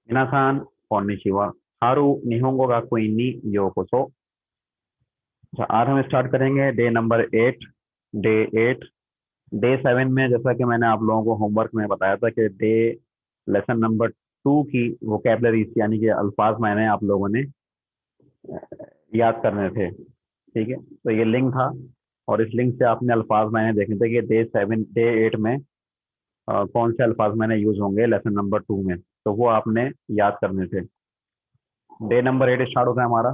मिनासान कॉन्निचिवा हारू निहोंगो ga कोई नी योकोसो। अच्छा, आज हम स्टार्ट करेंगे डे नंबर 8। डे 8। डे 7 में जैसा कि मैंने आप लोगों को होमवर्क में बताया था कि डे लेसन नंबर 2 की वोकेबलरी यानी कि अल्फाज मैंने आप लोगों ने याद करने थे। ठीक है, तो ये लिंक था और इस लिंक से आपने अल्फाज मैंने देखने थे कि डे 8 में कौन से अल्फाज मैंने यूज होंगे लेसन नंबर 2 में, तो वो आपने याद करने थे। डे नंबर 8 स्टार्ट होता है हमारा।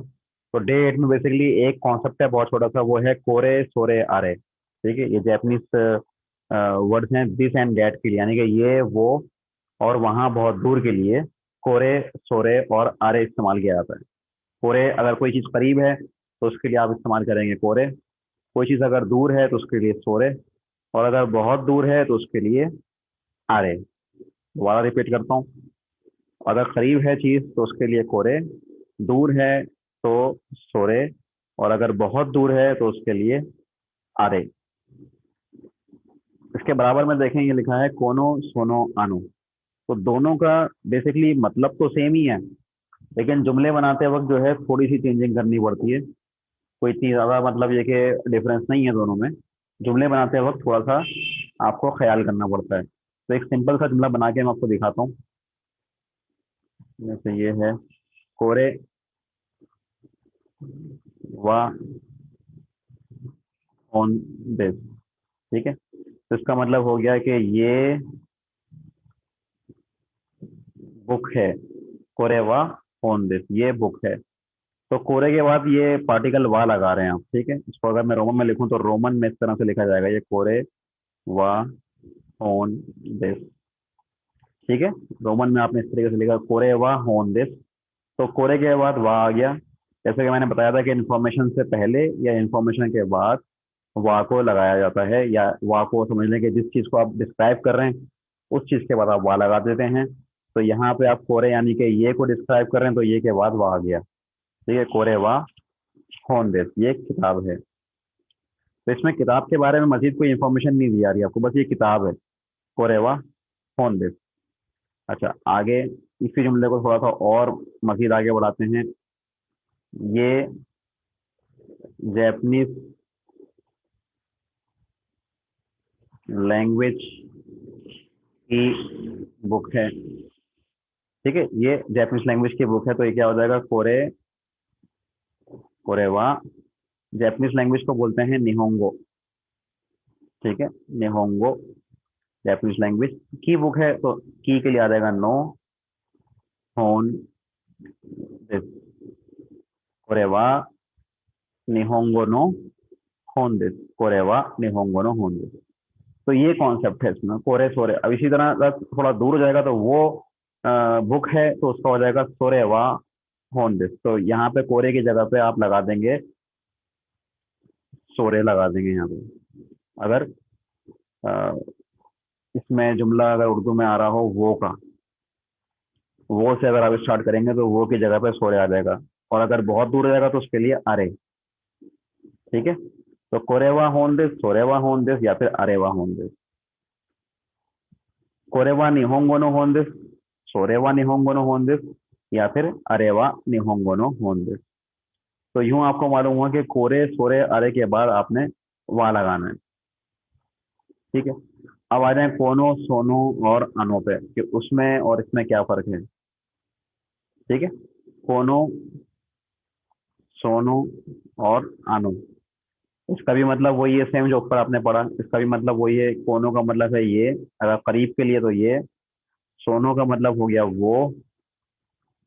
तो डे 8 में बेसिकली एक कॉन्सेप्ट है बहुत छोटा सा, वो है कोरे सोरे आरे। ठीक है, ये जैपनीज वर्ड्स हैं दिस एंड दैट के लिए, यानी कि ये वो और वहाँ बहुत दूर के लिए कोरे सोरे और आरे इस्तेमाल किया जाता है। कोरे अगर कोई चीज़ करीब है तो उसके लिए आप इस्तेमाल करेंगे कोरे, कोई चीज़ अगर दूर है तो उसके लिए सोरे, और अगर बहुत दूर है तो उसके लिए आरे। दोबारा रिपीट करता हूँ, अगर करीब है चीज़ तो उसके लिए कोरे, दूर है तो सोरे, और अगर बहुत दूर है तो उसके लिए आरे। इसके बराबर में देखें, ये लिखा है कोनो सोनो आनो। तो दोनों का बेसिकली मतलब तो सेम ही है, लेकिन जुमले बनाते वक्त जो है थोड़ी सी चेंजिंग करनी पड़ती है। कोई इतनी ज़्यादा मतलब ये कि डिफरेंस नहीं है दोनों में। जुमले बनाते वक्त थोड़ा सा आपको ख्याल करना पड़ता है। तो एक सिंपल सा जुमला बना के मैं आपको दिखाता हूँ। जैसे ये है, कोरे वा ऑन दिस। ठीक है, तो इसका मतलब हो गया कि ये बुक है। कोरे वा ऑन दिस, ये बुक है। तो कोरे के बाद ये पार्टिकल वा लगा रहे हैं आप। ठीक है, इसको अगर मैं रोमन में लिखूं तो रोमन में इस तरह से लिखा जाएगा, ये कोरे वा ऑन दिस। ठीक है, रोमन में आपने इस तरीके से लिखा कोरे वा ऑन दिस। तो कोरे के बाद वा आ गया। जैसे कि मैंने बताया था कि इन्फॉर्मेशन से पहले या इन्फॉर्मेशन के बाद वा को लगाया जाता है, या वा को समझ लें कि जिस चीज़ को आप डिस्क्राइब कर रहे हैं उस चीज़ के बाद आप वा लगा देते हैं। तो यहाँ पे आप कोरे यानी कि ये को डिस्क्राइब कर रहे हैं तो ये के बाद वा आ गया। ठीक है, कोरे वा होन दिस, ये एक किताब है। तो इसमें किताब के बारे में मजीद कोई इन्फॉर्मेशन नहीं दी जा रही आपको, बस ये किताब है, कोरे वा होन दिस। अच्छा, आगे इसी जुमले को थोड़ा सा और मजीद आगे बढ़ाते हैं। ये जैपनीज लैंग्वेज की बुक है। ठीक है, ये जैपनीज लैंग्वेज की बुक है, तो ये क्या हो जाएगा, कोरे कोरेवा। जैपनीज लैंग्वेज को बोलते हैं निहोंगो। ठीक है, निहोंगो जैपनीज लैंग्वेज की बुक है, तो की के लिए आ जाएगा नो होन दिस। कोरेवा निहोंगो नो होन दिस, कोरेवा निहोंगो नो होन दिस। तो ये कॉन्सेप्ट है इसमें, कोरे सोरे। अब इसी तरह अगर थोड़ा दूर हो जाएगा तो वो बुक है तो उसका हो जाएगा सोरेवा होन दिस। तो यहाँ पे कोरे की जगह पे आप लगा देंगे सोरे, लगा देंगे यहाँ पे। अगर अ, इसमें जुमला अगर उर्दू में आ रहा हो वो का, वो से अगर आप स्टार्ट करेंगे तो वो की जगह पे सोरे आ जाएगा, और अगर बहुत दूर जाएगा तो उसके लिए अरे। ठीक है, तो कोरेवा होन दिस, सोरेवा होन दिस, या फिर अरेवा होन दिस। कोरेवा निहोंगो नो होन दिस, सोरेवा निहोंगो नो होन दिस, या फिर अरेवा निहोंगो नो होन दिस। तो यूं आपको मालूम हुआ कि कोरे सोरे अरे के बाद आपने वा लगाना है। ठीक है, अब आ जाए कोनो सोनो और अनो पे कि उसमें और इसमें क्या फर्क है। ठीक है, कोनो सोनो और आनो, इसका भी मतलब वही है, सेम जो ऊपर आपने पढ़ा, इसका भी मतलब वही है। कोनो का मतलब है ये, अगर करीब के लिए तो ये। सोनो का मतलब हो गया वो,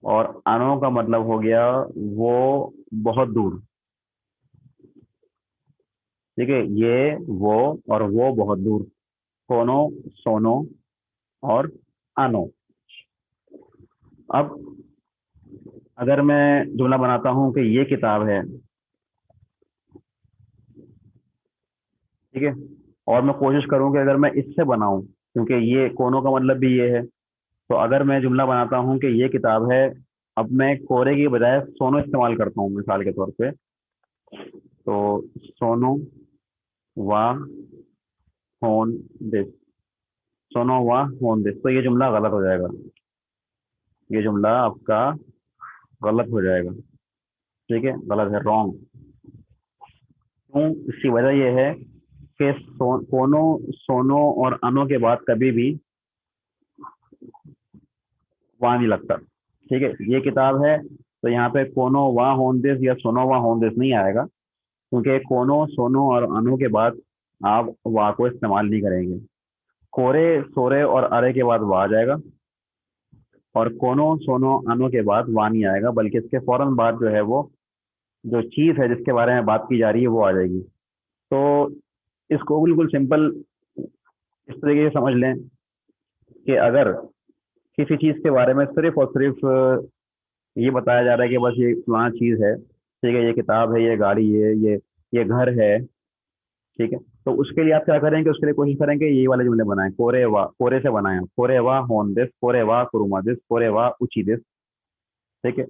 और आनो का मतलब हो गया वो बहुत दूर। ठीक है, ये वो और वो बहुत दूर। कोनो सोनो और आनो। अब अगर मैं जुमला बनाता हूं कि ये किताब है। ठीक है, और मैं कोशिश करूं कि अगर मैं इससे बनाऊं, क्योंकि ये कोनो का मतलब भी ये है, तो अगर मैं जुमला बनाता हूँ कि ये किताब है, अब मैं कोरे की बजाय सोनो इस्तेमाल करता हूँ मिसाल के तौर पे। तो सोनो वा होन दिस, सोनो वा होन दिस, तो ये जुमला गलत हो जाएगा। ये जुमला आपका गलत हो जाएगा। ठीक है, गलत है, रॉन्ग। क्यों? इसकी वजह यह है कि कोनो, सोनो और अनो के बाद कभी भी वहाँ नहीं लगता। ठीक है, ये किताब है तो यहाँ पे कोनो वा होंदिस या सोनो वा होंदिस नहीं आएगा, क्योंकि कोनो, सोनो और अनु के बाद आप वा को इस्तेमाल नहीं करेंगे। कोरे, सोरे और अरे के बाद वा आ जाएगा, और कोनो, सोनो, अनु के बाद वा नहीं आएगा, बल्कि इसके फौरन बाद जो है वो जो चीज़ है जिसके बारे में बात की जा रही है वो आ जाएगी। तो इसको बिल्कुल सिंपल इस तरीके से समझ लें कि अगर किसी चीज़ के बारे में सिर्फ और सिर्फ ये बताया जा रहा है कि बस ये फलाना चीज़ है, ठीक है, ये किताब है, ये गाड़ी है, ये घर है, ठीक है, तो उसके लिए आप क्या करेंगे, उसके लिए कोशिश करेंगे ये वाले जुमले बनाएं, कोरे वा, कोरे से बनाएं, कोरे वा होन दिस, कोरे वा कुरुमा दिस, कोरे वा उची दिस। ठीक है,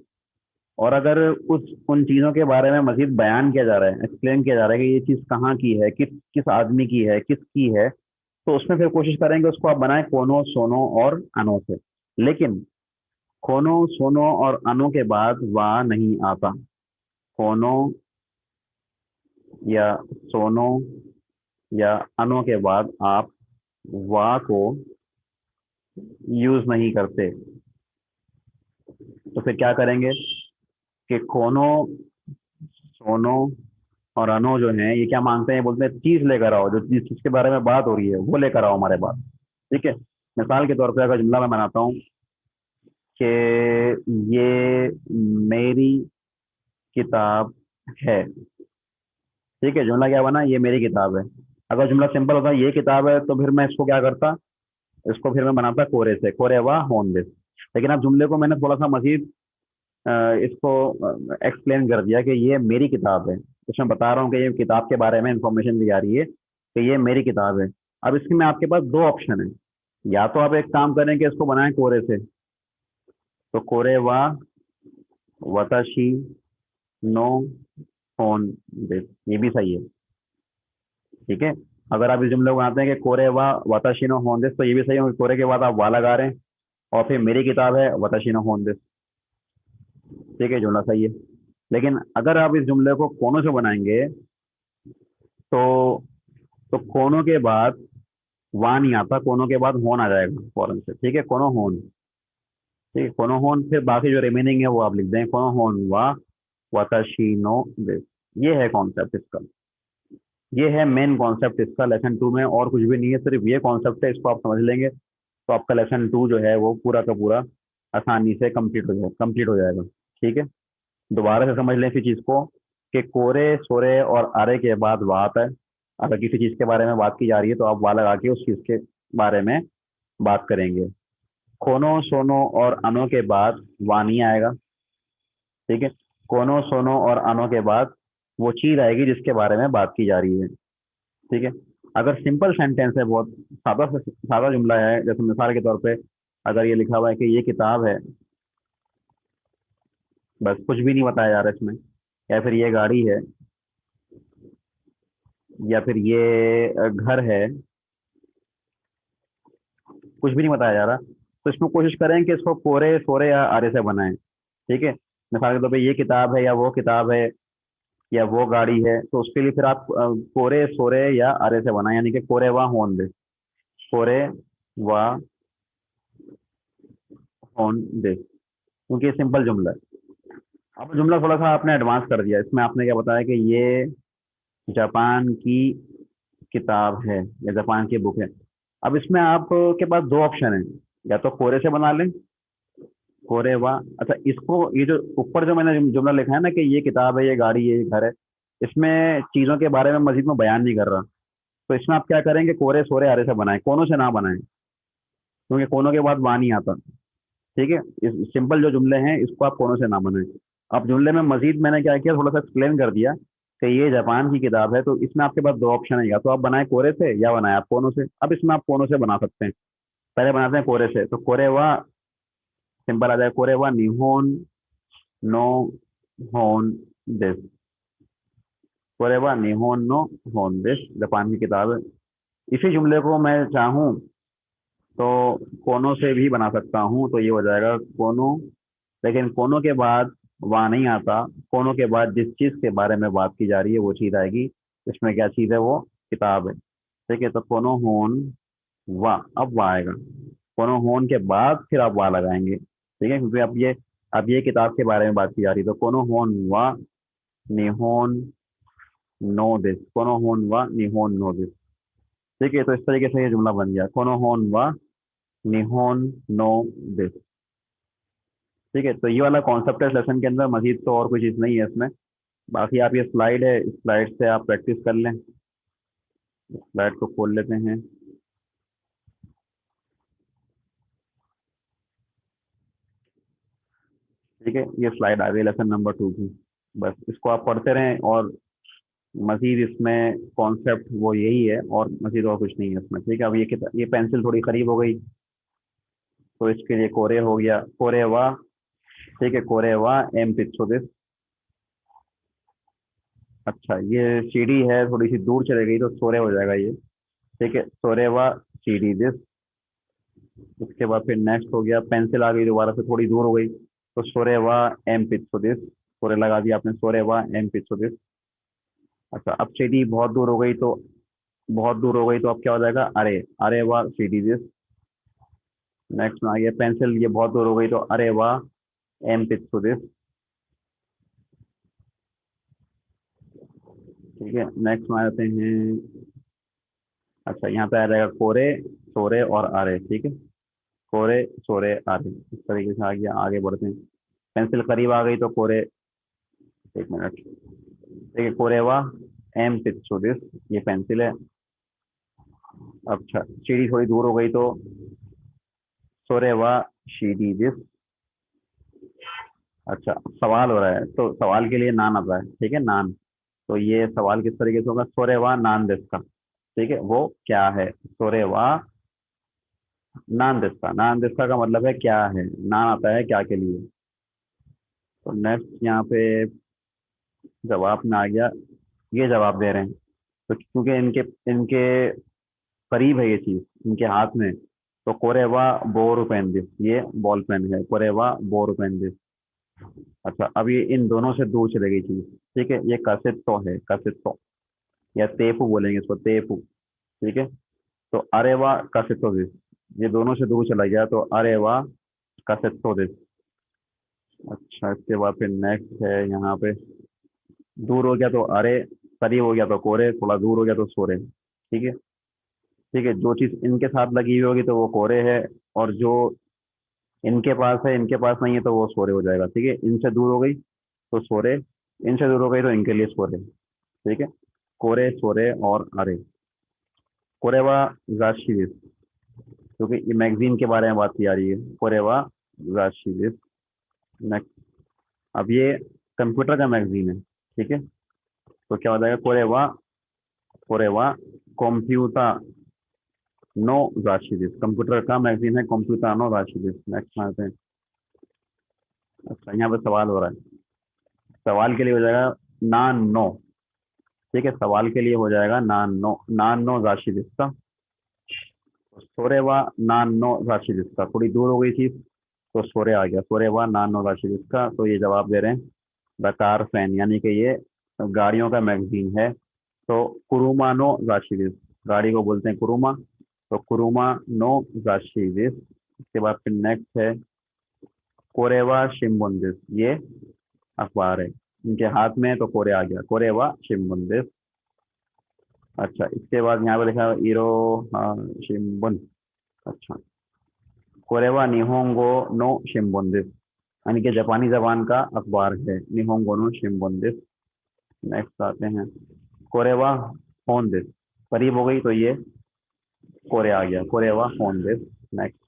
और अगर उस उन चीज़ों के बारे में मजीद बयान किया जा रहा है, एक्सप्लेन किया जा रहा है कि ये चीज़ कहाँ की है, किस किस आदमी की है, किसकी है, तो उसमें फिर कोशिश करेंगे उसको आप बनाएं कोनो, सोनो और अनो से। लेकिन कोनो, सोनो और अनो के बाद वा नहीं आता। कोनो या सोनो या अनो के बाद आप वा को यूज नहीं करते। तो फिर क्या करेंगे कि कोनो, सोनो और अनो जो है ये क्या मांगते हैं, बोलते हैं चीज लेकर आओ, जो जिस चीज के बारे में बात हो रही है वो लेकर आओ हमारे पास। ठीक है, मिसाल के तौर पे अगर जुमला मैं बनाता हूँ कि ये मेरी किताब है। ठीक है, जुमला क्या बना, ये मेरी किताब है। अगर जुमला सिंपल होता ये किताब है तो फिर मैं इसको क्या करता, इसको फिर मैं बनाता कोरे से, कोरे वा होन दिस। लेकिन अब जुमले को मैंने थोड़ा सा मजीद इसको एक्सप्लेन कर दिया कि ये मेरी किताब है। इसमें बता रहा हूँ कि ये किताब के बारे में इंफॉर्मेशन दी जा रही है कि ये मेरी किताब है। अब इसमें आपके पास दो ऑप्शन है, या तो आप एक काम करें कि इसको बनाएं कोरे से, तो कोरे वा वताशी नो होन दिस, ये भी सही है। ठीक है, अगर आप इस जुमले को बनाते हैं कि कोरे वा वताशी नो होन दिस, तो ये भी सही है, क्योंकि कोरे के बाद आप वा लगा रहे हैं, और फिर मेरी किताब है वताशी नो होन दिस। ठीक है, जुमला सही है। लेकिन अगर आप इस जुमले को कोनों से बनाएंगे तो कोनों के बाद वा नहीं आता, कोनों के बाद होन आ जाएगा फौरन से। ठीक है, कोनो होन। ठीक है, कोनो होन, फिर बाकी जो रिमेनिंग है वो आप लिख दें, कोनो होन वा वाताशी नो दिस। ये है कॉन्सेप्ट इसका, ये है मेन कॉन्सेप्ट इसका लेसन टू में, और कुछ भी नहीं है, सिर्फ ये कॉन्सेप्ट है। इसको आप समझ लेंगे तो आपका लेसन टू जो है वो पूरा का पूरा आसानी से कंप्लीट हो जाएगा। ठीक है, दोबारा से समझ लें इसी चीज़ को कि कोरे, सोरे और अरे के बाद वा आता है। अगर किसी चीज़ के बारे में बात की जा रही है तो आप वा लगा के उस चीज़ के बारे में बात करेंगे। कोनो, सोनो और अनो के बाद वा नहीं आएगा। ठीक है, कोनो, सोनो और अनो के बाद वो चीज़ आएगी जिसके बारे में बात की जा रही है। ठीक है, अगर सिंपल सेंटेंस है, बहुत सादा से सादा जुमला है, जैसे मिसाल के तौर पे अगर ये लिखा हुआ है कि ये किताब है, बस कुछ भी नहीं बताया जा रहा इसमें, या फिर ये गाड़ी है, या फिर ये घर है, कुछ भी नहीं बताया जा रहा, तो इसमें कोशिश करें कि इसको कोरे, सोरे या आरे से बनाएं। ठीक है, मिसाल के तौर पे ये किताब है या वो किताब है या वो गाड़ी है, तो उसके लिए फिर आप कोरे, सोरे या आरे से बनाएं, यानी कि कोरे वा होन दे, कोरे वा होन दे, क्योंकि ये सिंपल जुमला है। अब जुमला थोड़ा सा आपने एडवांस कर दिया, इसमें आपने क्या बताया कि ये जापान की किताब है या जापान की बुक है। अब इसमें आपके पास दो ऑप्शन है, या तो कोरे से बना लें, कोरे वा, अच्छा इसको, ये जो ऊपर जो मैंने जुमला लिखा है ना कि ये किताब है, ये गाड़ी है, ये घर है, इसमें चीज़ों के बारे में मजीद में बयान नहीं कर रहा, तो इसमें आप क्या करेंगे, कोरे, सोरे, आरे से बनाएं, कोनों से ना बनाएं, क्योंकि कोनों के बाद वा नहीं आता। ठीक है, इस सिंपल जो जुमले हैं इसको आप कोनों से ना बनाएं। अब जुमले में मजीद मैंने क्या किया, थोड़ा सा एक्सप्लेन कर दिया कि ये जापान की किताब है, तो इसमें आपके पास दो ऑप्शन है, या तो आप बनाए कोरे से या बनाए आप कोनों से। अब इसमें आप कोनों से बना सकते हैं। पहले बनाते हैं कोरे से, तो कोरे वा सिंपल आ जाए, कोरे वा निहोन नो होन दिस, कोरे वा निहोन नो होन दिस, जापान की किताब है। इसी जुमले को मैं चाहूँ तो कोनों से भी बना सकता हूँ, तो ये हो जाएगा कोनों। लेकिन कोनों के बाद वहाँ नहीं आता, कोनों के बाद जिस चीज़ के बारे में बात की जा रही है वो चीज़ आएगी। इसमें क्या चीज़ है? वो किताब है। ठीक है, तो कोनों होन वाह, अब वाह आएगा। कोनो होन के बाद फिर आप वाह लगाएंगे, ठीक है, क्योंकि अब ये किताब के बारे में बात की जा रही है। तो कोनो होन वाह निहोन नो दिस, कोनो होन वाह निहोन नो दिस। ठीक है, तो इस तरीके से ये जुमला बन गया, कोनो होन वाह निहोन नो दिस। ठीक है, तो ये वाला कॉन्सेप्ट है इस लेसन के अंदर, मजीद तो और कोई चीज़ नहीं है इसमें। बाकी आप ये स्लाइड है, इस स्लाइड से आप प्रैक्टिस कर लें। स्लाइड को खोल लेते हैं। ठीक है, ये स्लाइड आ गई लेसन नंबर 2 की। बस इसको आप पढ़ते रहें, और मजीद इसमें कॉन्सेप्ट वो यही है, और मजीद और कुछ नहीं है इसमें। ठीक है, अब ये पेंसिल थोड़ी करीब हो गई, तो इसके लिए कोरे हो गया, कोरे वाह। ठीक है, कोरे वाह एम पिछो दिस। अच्छा, ये सीढ़ी है, थोड़ी सी दूर चले गई तो सोरे हो जाएगा ये। ठीक है, सोरे वाह सीढ़ी दिस। उसके बाद फिर नेक्स्ट हो गया, पेंसिल आ गई दोबारा से थोड़ी दूर हो गई, तो सोरे वाह एम पिछो दिस। सोरे लगा दिया आपने, सोरे वाह एम पिछो दिस। अच्छा, अब सीढ़ी बहुत दूर हो गई तो अब क्या हो जाएगा? अरे, अरे वाह सीढ़ी दिस। नेक्स्ट में आ गया पेंसिल, ये बहुत दूर हो गई तो अरे वाह एम पिट्सू दिस। ठीक है, नेक्स्ट में आ जाते हैं। अच्छा, यहाँ पे आ जाएगा कोरे सोरे और आरे। ठीक है, कोरे सोरे आरे, इस तरीके से आ गया। आगे बढ़ते हैं, पेंसिल करीब आ गई तो कोरे, एक मिनट। ठीक है, कोरे वाह एम पिट्सू दिस, ये पेंसिल है। अच्छा, सीढ़ी थोड़ी दूर हो गई तो सोरे वाह शीडी दिस। अच्छा, सवाल हो रहा है तो सवाल के लिए नान आता है। ठीक है, नान। तो ये सवाल किस तरीके से होगा? सोरेवा नान देस्का। ठीक है, वो क्या है? सोरेवा नान देस्का। नान देस्का का मतलब है क्या है, नान आता है क्या के लिए। तो नेक्स्ट यहाँ पे जवाब में आ गया, ये जवाब दे रहे हैं। तो क्योंकि इनके इनके करीब है ये चीज, इनके हाथ में, तो कोरेवा बोर पेन दिस, ये बॉल पेन है, कोरेवा बोर पेन दिस। अच्छा, अब ये इन दोनों से दूर चले गई चीज। ठीक है, ये कसित्तो है, कसित्तो, या तेपू बोलेंगे इसको, तेपू। ठीक है, तो अरेवा कासेटोसिस, ये दोनों से दूर चला गया तो अरेवा कासेटोसिस। अच्छा, इसके बाद फिर नेक्स्ट है यहाँ पे, दूर हो गया तो अरे, करीब हो गया तो कोरे, थोड़ा दूर हो गया तो सोरे। ठीक है। ठीक है, जो चीज़ इनके साथ लगी हुई होगी तो वो कोरे है, और जो इनके पास है, इनके पास नहीं है तो वो सोरे हो जाएगा। ठीक है, इनसे दूर हो गई तो सोरे, इनसे दूर हो गई तो इनके लिए सोरे। ठीक है, कोरे सोरे और अरे। कोरेवा जाशीदिस, क्योंकि ये मैगजीन के बारे में बात की जा रही है। कोरेवा जाशीदिस। नेक्स्ट, अब ये कंप्यूटर का मैगजीन है। ठीक है, तो क्या हो जाएगा? कोरेवा, कोरेवा कंप्यूटर नो राशिदिस, कंप्यूटर का मैगजीन है, कंप्यूटर नो राशिदिस। नेक्स्ट आते हैं। अच्छा, यहाँ पे सवाल हो रहा है, सवाल के लिए हो जाएगा नान नो। ठीक है, सवाल के लिए हो जाएगा नान नो, नान नो राशिदिस का। सोरेवा नान नो राशिदिस का, थोड़ी दूर हो गई चीज तो सोरे आ गया, सोरेवा नान नो राशिदिस का। तो ये जवाब दे रहे हैं द कार फैन, यानी कि ये गाड़ियों का मैगजीन है। तो कुरुमा नो राशिदिस, गाड़ी को बोलते हैं कुरुमा, तो कुरुमा नो राशिदिस। इसके बाद फिर नेक्स्ट है कोरेवा शिम्बुंदिस, ये अखबार है, इनके हाथ में है तो कोरे आ गया, कोरेवा शिम्बुंदिस। अच्छा, इसके बाद यहाँ पे लिखा है इरो शिम्बुन। अच्छा, कोरेवा निहोंगो नो शिम्बुंदिस, यानी कि जापानी जबान का अखबार है, निहोंगो नो शिम्बुंदिस। नेक्स्ट आते हैं, कोरेवा होंदिस, करीब हो गई तो ये कोरे आ गया, कोरेवा होंदिस। नेक्स्ट।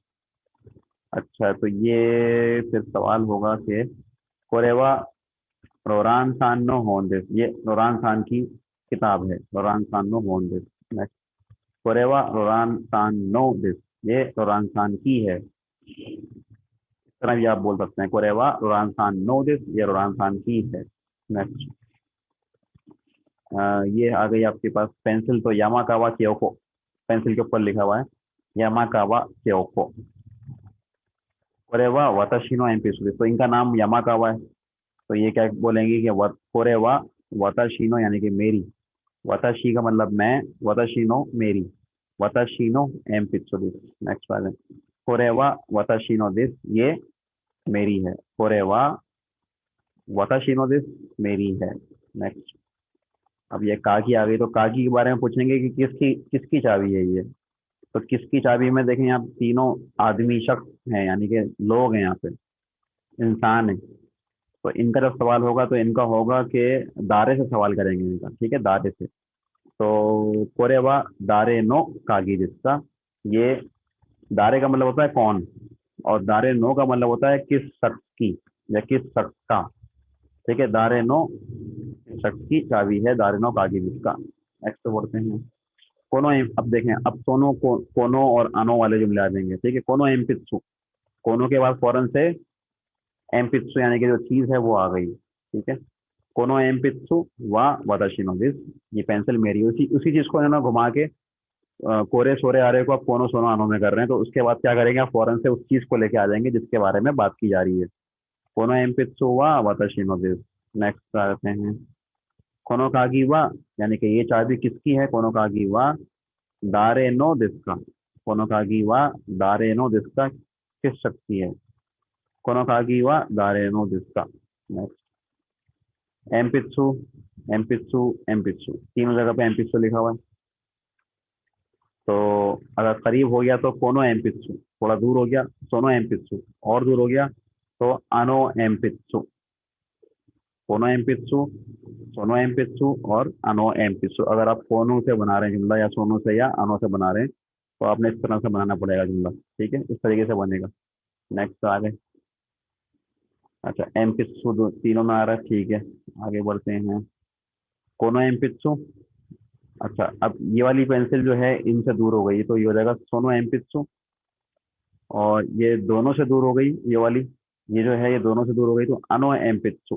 अच्छा, तो ये फिर सवाल होगा कि कोरेवा रोरान सान नो होंदिस, ये रोरान सान की किताब है, रोरान सान नो होंदिस। नेक्स्ट, कोरेवा रोरान सान नो दिस, ये रोरान सान की है। इस तरह भी आप बोल सकते हैं, कोरेवा रोरान सान नो दिस, ये रोरान सान की है। नेक्स्ट, ये आ गई आपके पास पेंसिल, तो यामाकावा क्योको पेंसिल के ऊपर लिखा हुआ है, यामाकावा क्योको। कोरेवा वताशिनो एमपी, तो इनका नाम यामाकावा है, तो ये क्या बोलेंगे कि कोरेवा वताशिनो यानी कि मेरी, वताशी का मतलब मैं, वताशिनो मेरी, वताशिनो एमपित्सु दिस। नेक्स्ट वाले, कोरेवा वताशिनो दिस, ये मेरी है, कोरेवा वताशिनो दिस मेरी है। नेक्स्ट, अब ये कागी आ गई, तो कागी के बारे में पूछेंगे कि किसकी किसकी चाबी है ये। तो किसकी चाबी में देखें, यहाँ तीनों आदमी शख्स हैं, यानी कि लोग हैं, यहाँ पे इंसान है। तो इनका जब सवाल होगा तो इनका होगा कि दारे से सवाल करेंगे इनका, ठीक है, दारे से। तो कोरेवा दारे नो कागी जिसका, ये दारे का मतलब होता है कौन, और दारे नो का मतलब होता है किस शख्स की या किस शख्स का। ठीक है, दारे नो शख्स की चाबी है, दारे नो कागी जिसका। नेक्स्ट बोलते हैं कोनो अब देखें, अब सोनो को कोनो और अनो वाले जुमले आ जाएंगे, ठीक है। कोनो एम्पित्सु, कोनो के बाद फौरन से एम्पित्सु यानी कि जो चीज है वो आ गई, ठीक है। कोनो एम्पित्सु वा वदाशिनो दिस, ये पेंसिल मेरी, उसी उसी चीज को इन्होंने घुमा के कोरे सोरे आ रहे को आप कोनो सोनो आनो में कर रहे हैं, तो उसके बाद क्या करेंगे आप फौरन से उस चीज को लेके आ जाएंगे जिसके बारे में बात की जा रही है। कोनो एम्पित्सु वा वताशिनो दिस। नेक्स्ट आते हैं कोनो कागी वा, यानी कि ये चाबी किसकी है, कोनो कागी वा दारे नो दिसका, कोनो कागी वा दारे नो दिसका किस शख्स की है, कोनो कागी वा दारे नो दिसका। नेक्स्ट, एम्पित्सु एम्पित्सु एम्पित्सु, तीनों जगह पे एम्पित्सु लिखा हुआ है। तो अगर करीब हो गया तो कोनो एम्पित्सु, थोड़ा दूर हो गया सोनो एम्पित्सु, और दूर हो गया तो अनो एम्पित्सु। कोनो एम्पित्सु, सोनो एम्पित्सु और अनो एम्पित्सु। अगर आप कोनो से बना रहे हैं जुमला, या सोनो से या अनो से बना रहे हैं, तो आपने इस तरह से बनाना पड़ेगा जुमला, ठीक है, इस तरीके से बनेगा। नेक्स्ट आगे, अच्छा एम्पित्सु तीनों में आ रहा है, ठीक है। आगे बढ़ते हैं, कोनो एम्पित्सु। अच्छा, अब ये वाली पेंसिल जो है इनसे दूर हो गई, तो ये हो जाएगा सोनो एम्पित्सु, और ये दोनों से दूर हो गई ये वाली, ये जो है ये दोनों से दूर हो गई, तो अनो एम्पित्सु।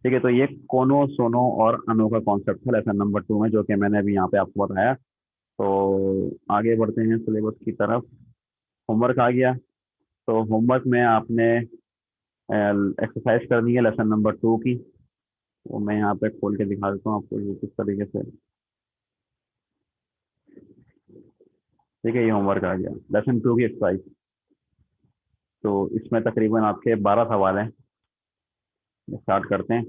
ठीक है, तो ये कोनो सोनो और अनो का कॉन्सेप्ट था लेसन नंबर 2 में, जो कि मैंने अभी यहाँ पे आपको बताया। तो आगे बढ़ते हैं सिलेबस की तरफ। होमवर्क आ गया, तो होमवर्क में आपने एक्सरसाइज करनी है लेसन नंबर 2 की। वो मैं यहाँ पे खोल के दिखा देता हूँ आपको ये किस तरीके से। ठीक है, ये होमवर्क आ गया लेसन 2 की एक्सरसाइज। तो इसमें तकरीबन आपके 12 सवाल हैं। स्टार्ट करते हैं।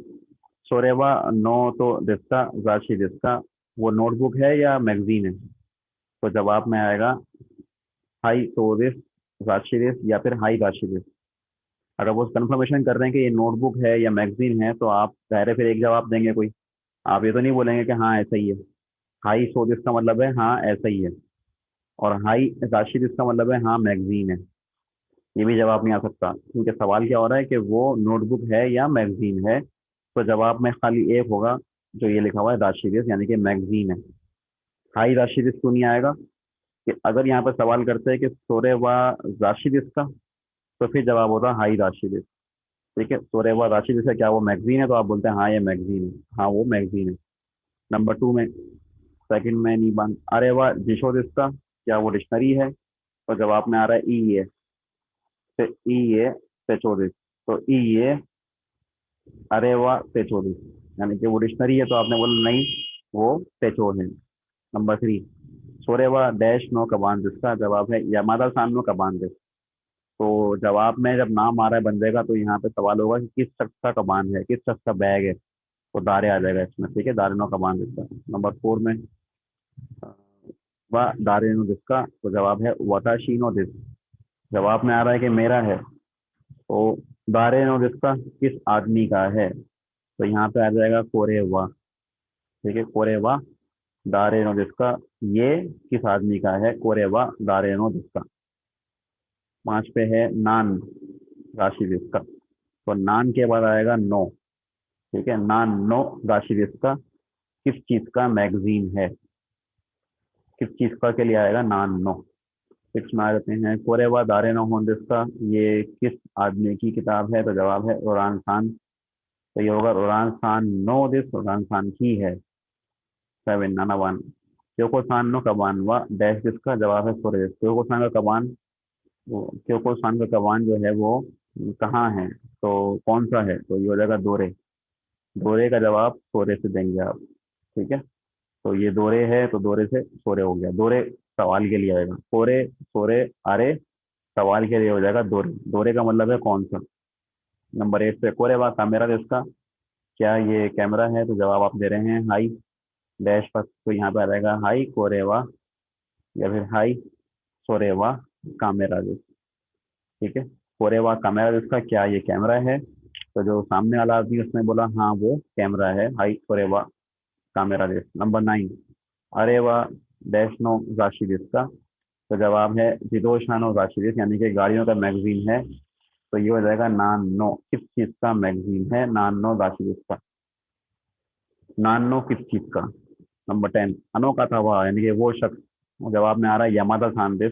सोरेवा नो तो दिस्का जाशी दिस्का, वो नोटबुक है या मैगजीन है। तो जवाब में आएगा हाई तोरिस राशिदिस या फिर हाई राशिदिस। अगर वो कंफर्मेशन कर रहे हैं कि ये नोटबुक है या मैगजीन है, तो आप पहले फिर एक जवाब देंगे कोई, आप ये तो नहीं बोलेंगे कि हाँ ऐसा ही है। हाई सोदिस का मतलब है हाँ ऐसा ही है, और हाई राशिदिस का मतलब है हाँ मैगजीन है। ये भी जवाब नहीं आ सकता, क्योंकि सवाल क्या हो रहा है कि वो नोटबुक है या मैगजीन है। तो जवाब में खाली एक होगा, जो ये लिखा हुआ है राशिदिस, यानी कि मैगजीन है। हाई राशिदिस क्यों नहीं आएगा, कि अगर यहाँ पर सवाल करते हैं कि सोरे व राशिदिस का, तो फिर जवाब होता है हाई राशिदिस। ठीक है, सोरे व राशिदिस है, क्या वो मैगजीन है, तो आप बोलते हैं हाँ ये मैगजीन है, हाँ वो मैगजीन है। नंबर 2 में, सेकंड में नहीं बन, अरे वाह जिशोदिस का, क्या वो डिक्शनरी है, तो जवाब में आ रहा है ई ए, ई ए पेचोदिस। तो ई ए अरे वाह पेचोदिस, यानी कि वो डिक्शनरी है, तो आपने बोला नहीं वो पेचो है। नंबर 3, सोरेवा डैश नो कबान, जिसका जवाब है यामादा सान नो कबान। तो जवाब में जब नाम आ रहा है बंदे का, तो यहाँ पे सवाल होगा कि किस शख्स का कबान है, किस शख्स का बैग है, तो दारे आ जाएगा इसमें। ठीक है, दारे नो कबान जिसका। नंबर 4 में व दारे नो जिसका, तो जवाब है वताशी नो दिस। जवाब में आ रहा है कि मेरा है, तो दारे नो जिसका किस आदमी का है, तो यहाँ पे आ जाएगा कोरेवा। ठीक है, कोरेवा दारे नो जिसका, ये किस आदमी का है, कोरेवा दारे नो जिसका। 5 पे है नान राशि जिसका, तो नान के बाद आएगा नो। ठीक है, नान नो राशि जिसका किस चीज का मैगजीन है, किस चीज का के लिए आएगा नान नो। 6 में आ जाते हैं कोरेवा दारे नो होंदिस का, ये किस आदमी की किताब है, तो जवाब है रोरान खान। तो ये होगा रोरान खान नो दिस, रोरान खान की है। 7 नाना वन। क्योको सान नो कबान वा डैश जिसका जवाब है सोरे। क्योको सान का कबान, वो क्योको सान का कबान जो है वो कहाँ है, तो कौन सा है, तो ये हो जाएगा दोरे। दोरे का जवाब सोरे से देंगे आप। ठीक है, तो ये दोरे है तो दोरे से सोरे हो गया। दोरे सवाल के लिए आएगा, सोरे सोरे आरे सवाल के लिए हो जाएगा दोरे। दोरे का मतलब है कौन सा। नंबर 8 पे कोरेवा कैमरा इसका, क्या ये कैमरा है, तो जवाब आप दे रहे हैं हाई डैश पर, तो यहाँ पे आ जाएगा हाई कोरेवा या फिर हाई सोरेवा कामेरा। ठीक है, कोरेवा कैमरा इसका, क्या ये कैमरा है, तो जो सामने वाला आदमी उसने बोला हाँ वो कैमरा है, हाई कोरेवा कैमरा देश। नंबर 9 अरे वाह डैश नो राशि का, तो जवाब है जिदोशानो राशि, यानी कि गाड़ियों का मैगजीन है। तो ये हो जाएगा नान नो, किस चीज का मैगजीन है, नान नो राशि का। नान नो किस चीज का। नंबर 10 अनोखा था वह, यानी कि वो शख्स, जवाब में आ रहा है यमादा सांदेश।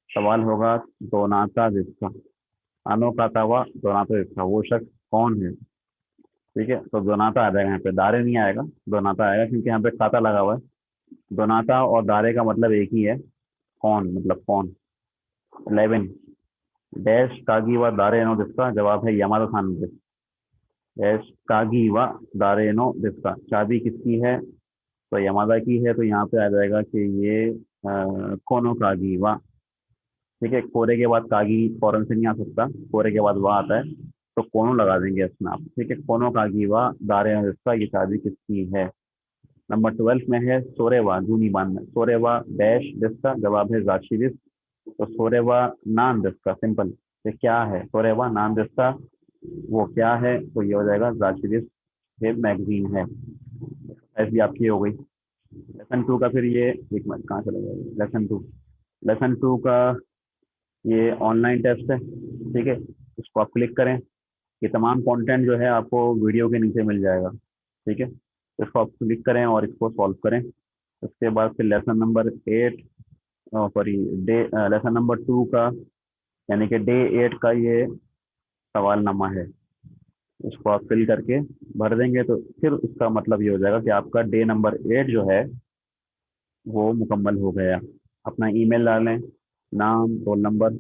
सवाल होगा दोनाता जिसका, अनोखा था वह दोनाता जिसका, वो शख्स कौन है। ठीक है, तो दोनाता आ जाएगा यहाँ पे, दारे नहीं आएगा, दोनाता आएगा, क्योंकि यहाँ पे खाता लगा हुआ है। दोनाता और दारे का मतलब एक ही है, कौन, मतलब कौन। 11 डैश कागी व दारे नो जिसका, जवाब है यमादा सांदेश। डैश कागी व दारे नो जिसका, चाबी किसकी है, तो यमादा की है, तो यहाँ पे आ जाएगा कि ये कोनो कागी वा। ठीक है, कोरे के बाद कागी फौरन से नहीं आ सकता, कोरे के बाद वाह आता है, तो कोनो लगा देंगे इसमें आप। ठीक है, कोनो कागी वा दारे हैं जिसका, ये शादी किसकी है। नंबर 12 में है सोरेवा जूनी बान में, सोरेवा डैश जिसका, जवाब है जाशीदिस। तो सोरेवा नान जिसका, सिंपल, ये क्या है, सोरेवा नान जिसका वो क्या है, तो ये हो जाएगा जाशीदिस, ये मैगजीन है। ऐसी आपकी हो गई। लेसन 2 का फिर ये, एक मिनट कहाँ चला गया, लेसन 2। लेसन 2 का ये ऑनलाइन टेस्ट है। ठीक है, इसको आप क्लिक करें, ये तमाम कंटेंट जो है आपको वीडियो के नीचे मिल जाएगा। ठीक है, इसको आप क्लिक करें और इसको सॉल्व करें। उसके बाद फिर lesson number 8, sorry day, lesson number 2 का, यानी कि डे 8 का ये सवालनामा है, इसको आप फिल करके भर देंगे, तो फिर उसका मतलब ये हो जाएगा कि आपका डे नंबर 8 जो है वो मुकम्मल हो गया। अपना ईमेल डालें, नाम, रोल नंबर,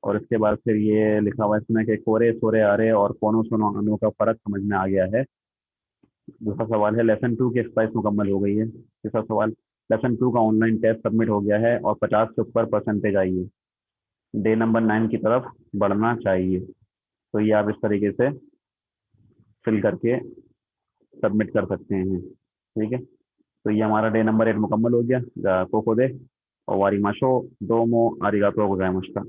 और इसके बाद फिर ये लिखा हुआ है इसमें कि कोरे सोरे आरे और कोनो सोनो अनु का फर्क समझ में आ गया है। दूसरा सवाल है लेसन 2 की एक्सरसाइज मुकम्मल हो गई है। तीसरा सवाल, लेसन 2 का ऑनलाइन टेस्ट सबमिट हो गया है और 50 से ऊपर परसेंटेज आई है, डे नंबर 9 की तरफ बढ़ना चाहिए। तो ये आप इस तरीके से फिल करके सबमिट कर सकते हैं। ठीक है, तो ये हमारा डे नंबर 8 मुकम्मल हो गया। कोको दे और वारी माशो दो मो आरिगातो गोजाइमाशिता।